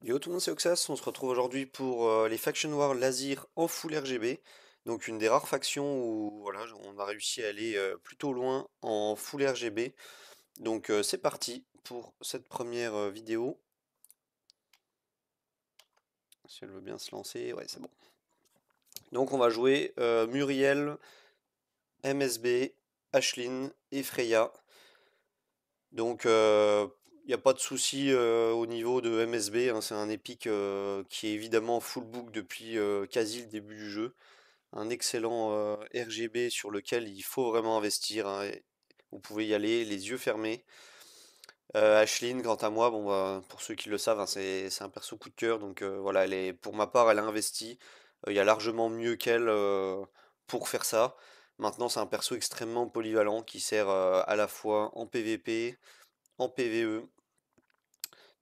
Yo tout le monde, c'est Oxas, on se retrouve aujourd'hui pour les Faction War Lazir en full RGB. Donc une des rares factions où voilà, on a réussi à aller plutôt loin en full RGB. Donc c'est parti pour cette première vidéo. Si elle veut bien se lancer, ouais c'est bon. Donc on va jouer Muriel, MSB, Ashlyn et Freya. Donc il n'y a pas de souci au niveau de MSB, hein, c'est un épique qui est évidemment full book depuis quasi le début du jeu. Un excellent RGB sur lequel il faut vraiment investir, hein, et vous pouvez y aller les yeux fermés. Ashlyn, quant à moi, bon, bah, pour ceux qui le savent, hein, c'est un perso coup de cœur, donc voilà, pour ma part, elle a investi. Il y a largement mieux qu'elle pour faire ça. Maintenant, c'est un perso extrêmement polyvalent qui sert à la fois en PvP, en PvE,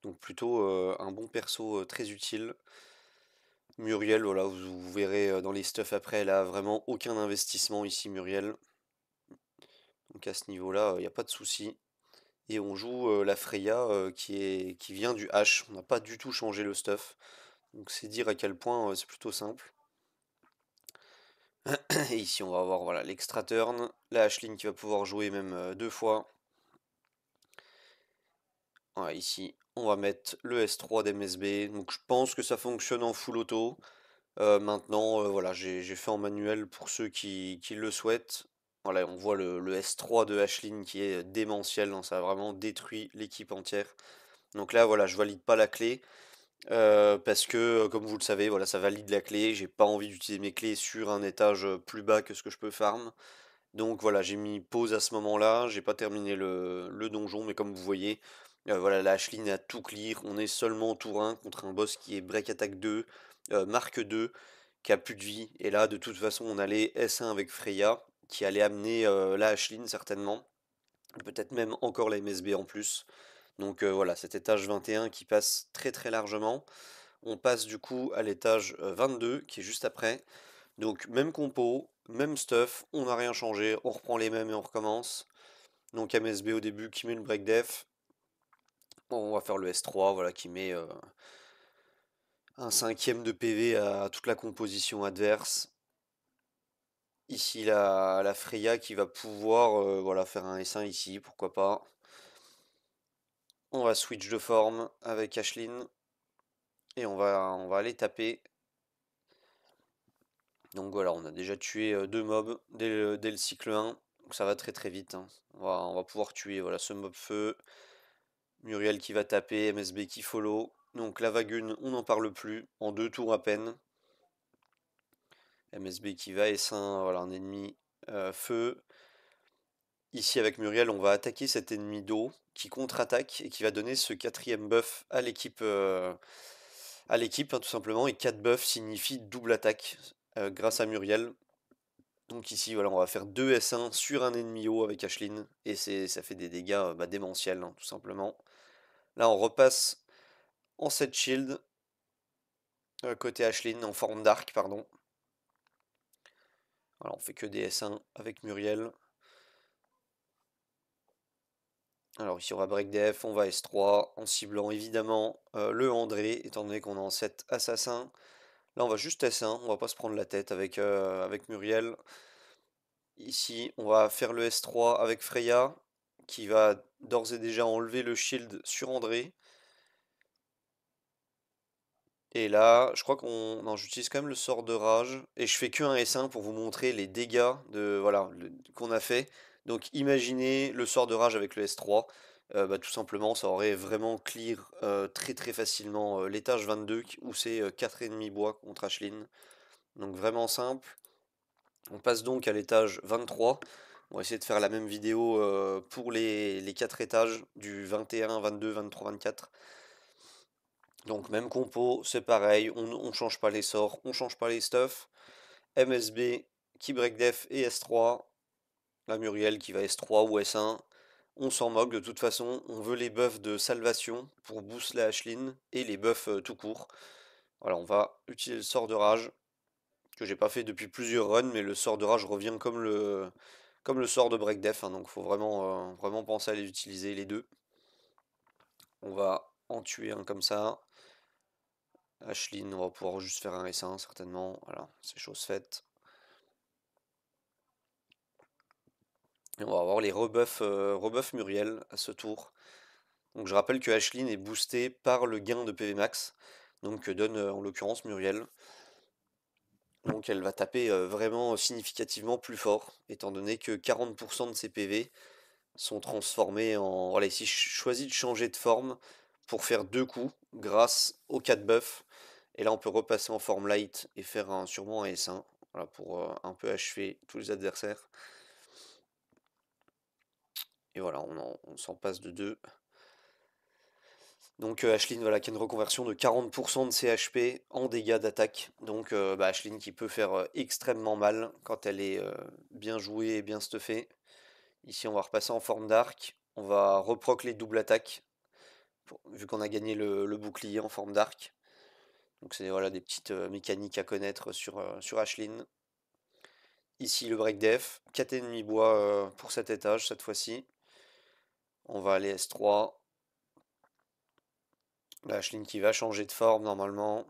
donc plutôt un bon perso très utile. Muriel, voilà, vous verrez dans les stuffs après, elle a vraiment aucun investissement ici, Muriel. Donc à ce niveau-là, il n'y a pas de souci. Et on joue la Freya qui vient du H. On n'a pas du tout changé le stuff. Donc c'est dire à quel point c'est plutôt simple. Et ici on va avoir voilà, l'extra turn, la Ashlyn qui va pouvoir jouer même deux fois. Voilà, ici on va mettre le S3 d'MSB. Donc je pense que ça fonctionne en full auto. Maintenant, voilà, j'ai fait en manuel pour ceux qui le souhaitent. Voilà, on voit le S3 de Ashlyn qui est démentiel, hein, ça a vraiment détruit l'équipe entière. Donc là, voilà, je valide pas la clé parce que, comme vous le savez, voilà, ça valide la clé. J'ai pas envie d'utiliser mes clés sur un étage plus bas que ce que je peux farm. Donc voilà, j'ai mis pause à ce moment-là. J'ai pas terminé le donjon, mais comme vous voyez, voilà, la Ashlyn est à tout clear. On est seulement au tour 1 contre un boss qui est Break Attack 2, marque 2, qui a plus de vie. Et là, de toute façon, on allait S1 avec Freya, qui allait amener la Ashlyn certainement. Peut-être même encore la MSB en plus. Donc voilà, cet étage 21 qui passe très très largement. On passe du coup à l'étage 22 qui est juste après. Donc même compo, même stuff, on n'a rien changé, on reprend les mêmes et on recommence. Donc MSB au début qui met le break def. Bon, on va faire le S3 voilà, qui met un cinquième de PV à toute la composition adverse. Ici la Freya qui va pouvoir voilà, faire un S1 ici, pourquoi pas. On va switch de forme avec Ashlyn et on va aller taper. Donc voilà, on a déjà tué deux mobs dès le cycle 1, donc ça va très très vite, hein. On va pouvoir tuer voilà, ce mob feu, Muriel qui va taper, MSB qui follow. Donc la Vagune, on n'en parle plus, en deux tours à peine. MSB qui va S1, voilà un ennemi feu. Ici avec Muriel, on va attaquer cet ennemi d'eau qui contre-attaque et qui va donner ce quatrième buff à l'équipe, hein, tout simplement. Et 4 buffs signifie double attaque grâce à Muriel. Donc ici, voilà, on va faire 2 S1 sur un ennemi haut avec Ashlyn, et ça fait des dégâts bah, démentiels, hein, tout simplement. Là, on repasse en 7 shield, côté Ashlyn, en forme d'arc, pardon. Voilà, on fait que des S1 avec Muriel. Alors ici, on va break def, on va S3, en ciblant évidemment le André, étant donné qu'on est en 7 assassin. Là, on va juste S1, on va pas se prendre la tête avec Muriel. Ici, on va faire le S3 avec Freya, qui va d'ores et déjà enlever le shield sur André. Et là, je crois qu'on... Non, j'utilise quand même le sort de rage. Et je fais que un S1 pour vous montrer les dégâts voilà, qu'on a fait. Donc imaginez le sort de rage avec le S3. Bah, tout simplement, ça aurait vraiment clear très très facilement l'étage 22, où c'est 4 ennemis bois contre Ashlyn. Donc vraiment simple. On passe donc à l'étage 23. On va essayer de faire la même vidéo pour les 4 étages du 21, 22, 23, 24. Donc même compo, c'est pareil, on change pas les sorts, on change pas les stuffs. MSB qui break def et S3. La Muriel qui va S3 ou S1. On s'en moque de toute façon, on veut les buffs de salvation pour boost la Ashlyn et les buffs tout court. Voilà, on va utiliser le sort de rage que j'ai pas fait depuis plusieurs runs, mais le sort de rage revient comme le sort de break def, hein, donc faut vraiment penser à les utiliser les deux. On va en tuer un comme ça. Ashlyn, on va pouvoir juste faire un S1 certainement. Voilà, c'est chose faite. Et on va avoir les rebuffs Muriel à ce tour. Donc je rappelle que Ashlyn est boostée par le gain de PV max. Donc que donne en l'occurrence Muriel. Donc elle va taper vraiment significativement plus fort, étant donné que 40% de ses PV sont transformés en... Voilà, ici je choisis de changer de forme pour faire 2 coups grâce aux 4 buffs. Et là on peut repasser en forme light et faire sûrement un S1, voilà, pour un peu achever tous les adversaires. Et voilà, on s'en passe de 2. Donc Ashlyn, voilà, qui a une reconversion de 40% de ses HP en dégâts d'attaque. Donc Ashlyn qui peut faire extrêmement mal quand elle est bien jouée et bien stuffée. Ici on va repasser en forme d'arc. On va reproc les doubles attaques, vu qu'on a gagné le bouclier en forme d'arc. Donc c'est voilà, des petites mécaniques à connaître sur Ashlyn. Ici le break def, 4 ennemis bois pour cet étage cette fois-ci. On va aller S3. La Ashlyn qui va changer de forme normalement.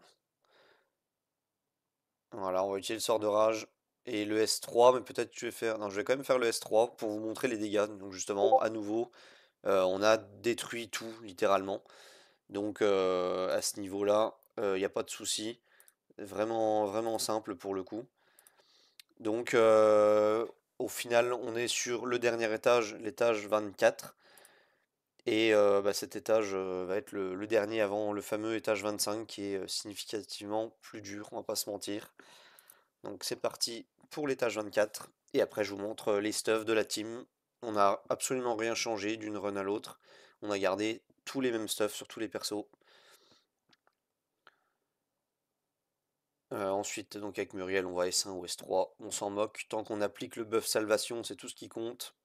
Voilà, on va utiliser le sort de rage et le S3, mais peut-être je vais faire... Non, je vais quand même faire le S3 pour vous montrer les dégâts. Donc justement, à nouveau, on a détruit tout, littéralement. Donc à ce niveau-là, il n'y a pas de souci. Vraiment, vraiment simple pour le coup. Donc au final, on est sur le dernier étage, l'étage 24. Et cet étage va être le dernier avant le fameux étage 25 qui est significativement plus dur, on va pas se mentir. Donc c'est parti pour l'étage 24. Et après je vous montre les stuffs de la team. On n'a absolument rien changé d'une run à l'autre. On a gardé tous les mêmes stuffs sur tous les persos. Ensuite, donc avec Muriel, on va S1 ou S3. On s'en moque. Tant qu'on applique le buff salvation, c'est tout ce qui compte.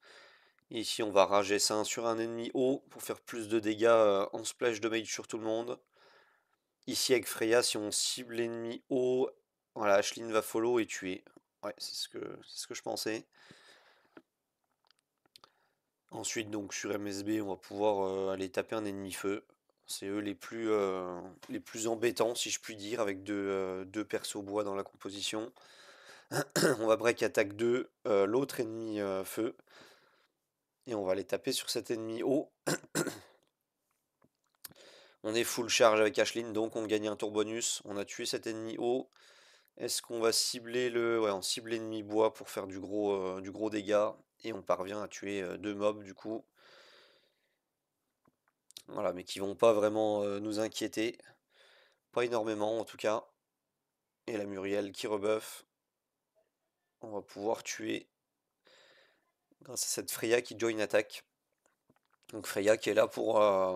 Et ici, on va rage S1 sur un ennemi haut pour faire plus de dégâts en splash damage sur tout le monde. Ici, avec Freya, si on cible l'ennemi haut, voilà, Ashlyn va follow et tuer. Ouais, c'est ce que je pensais. Ensuite, donc sur MSB, on va pouvoir aller taper un ennemi feu. C'est eux les plus embêtants, si je puis dire, avec deux persos bois dans la composition. On va break attaque 2, l'autre ennemi feu. Et on va aller taper sur cet ennemi haut. On est full charge avec Ashlyn, donc on gagne un tour bonus. On a tué cet ennemi haut. Est-ce qu'on va cibler le... Ouais, on cible l'ennemi bois pour faire du gros dégât. Et on parvient à tuer 2 mobs du coup. Voilà, mais qui vont pas vraiment nous inquiéter. Pas énormément en tout cas. Et la Muriel qui rebuff. On va pouvoir tuer grâce à cette Freya qui join attaque. Donc Freya qui est là pour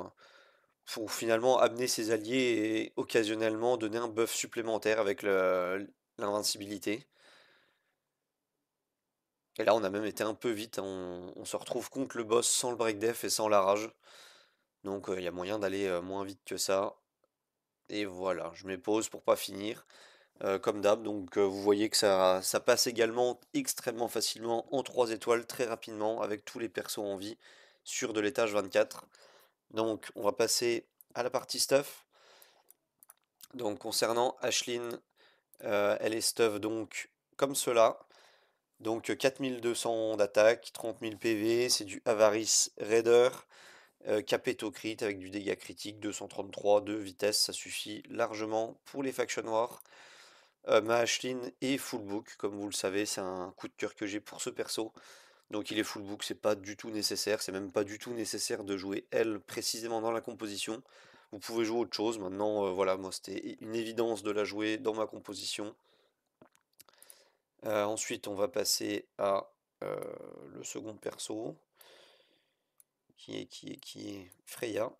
finalement amener ses alliés et occasionnellement donner un buff supplémentaire avec l'invincibilité. Et là on a même été un peu vite, hein. On se retrouve contre le boss sans le break def et sans la rage. Donc il y a moyen d'aller moins vite que ça. Et voilà, je mets pause pour pas finir. Comme d'hab, donc vous voyez que ça passe également extrêmement facilement en 3 étoiles très rapidement avec tous les persos en vie sur de l'étage 24. Donc on va passer à la partie stuff. Donc concernant Ashlyn, elle est stuff donc comme cela. Donc 4200 d'attaque, 30 000 PV, c'est du Avarice Raider, Capetto crit avec du dégât critique, 233 de vitesse, ça suffit largement pour les factions noires. Ma Ashlyn est full book, comme vous le savez, c'est un coup de cœur que j'ai pour ce perso. Donc il est full book, c'est pas du tout nécessaire, c'est même pas du tout nécessaire de jouer elle précisément dans la composition. Vous pouvez jouer autre chose, maintenant voilà, moi c'était une évidence de la jouer dans ma composition. Ensuite on va passer à le second perso, qui est Freya.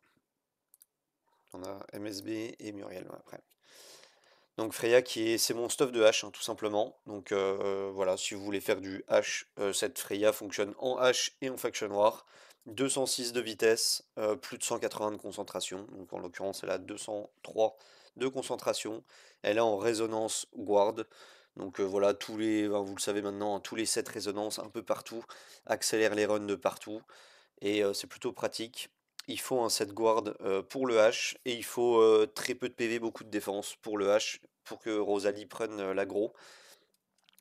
On a MSB et Muriel après. Donc Freya c'est mon stuff de hache, hein, tout simplement. Donc voilà, si vous voulez faire du hache, cette Freya fonctionne en hache et en faction noire. 206 de vitesse, plus de 180 de concentration. Donc en l'occurrence elle a 203 de concentration. Elle est en résonance guard. Donc voilà, vous le savez maintenant, hein, tous les 7 résonances un peu partout accélèrent les runs de partout. Et c'est plutôt pratique. il faut un set guard pour le H, et il faut très peu de PV, beaucoup de défense pour le H, pour que Rosalie prenne l'aggro.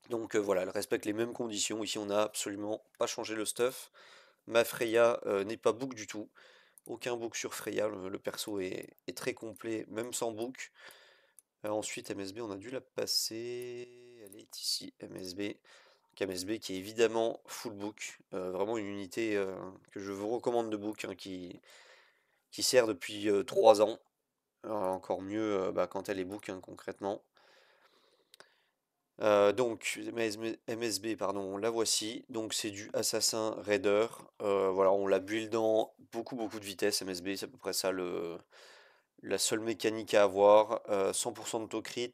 Donc voilà, elle respecte les mêmes conditions. Ici, on n'a absolument pas changé le stuff. Ma Freya n'est pas book du tout. Aucun book sur Freya. Le perso est très complet, même sans book. Ensuite, MSB, on a dû la passer. Elle est ici, MSB. Donc, MSB qui est évidemment full book. Vraiment une unité que je vous recommande de book, hein, qui sert depuis 3 ans. Encore mieux bah, quand elle est book, hein, concrètement. Donc MSB, pardon, la voici. Donc c'est du assassin raider. Voilà, on la build en beaucoup de vitesse. MSB, c'est à peu près ça la seule mécanique à avoir. 100% d'autocrit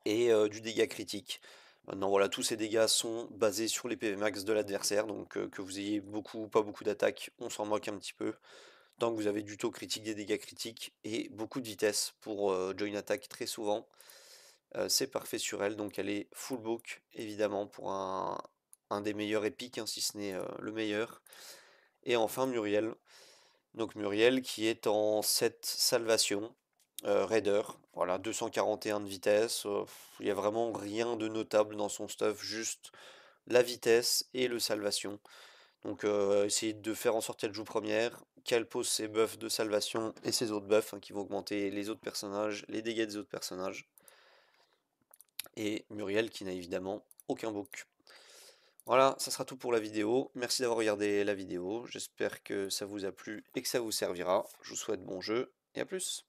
et du dégât critique. Maintenant voilà, tous ces dégâts sont basés sur les PV max de l'adversaire. Donc que vous ayez beaucoup ou pas beaucoup d'attaques, on s'en moque un petit peu. Tant que vous avez du taux critique, des dégâts critiques et beaucoup de vitesse pour join attack très souvent. C'est parfait sur elle, donc elle est full book évidemment pour un des meilleurs épiques, hein, si ce n'est le meilleur. Et enfin Muriel, donc Muriel qui est en 7 salvation, raider, voilà, 241 de vitesse, il n'y a vraiment rien de notable dans son stuff, juste la vitesse et le salvation. Donc essayez de faire en sorte qu'elle joue première, qu'elle pose ses buffs de salvation et ses autres buffs, hein, qui vont augmenter les autres personnages, les dégâts des autres personnages. Et Muriel qui n'a évidemment aucun book. Voilà, ça sera tout pour la vidéo. Merci d'avoir regardé la vidéo. J'espère que ça vous a plu et que ça vous servira. Je vous souhaite bon jeu et à plus.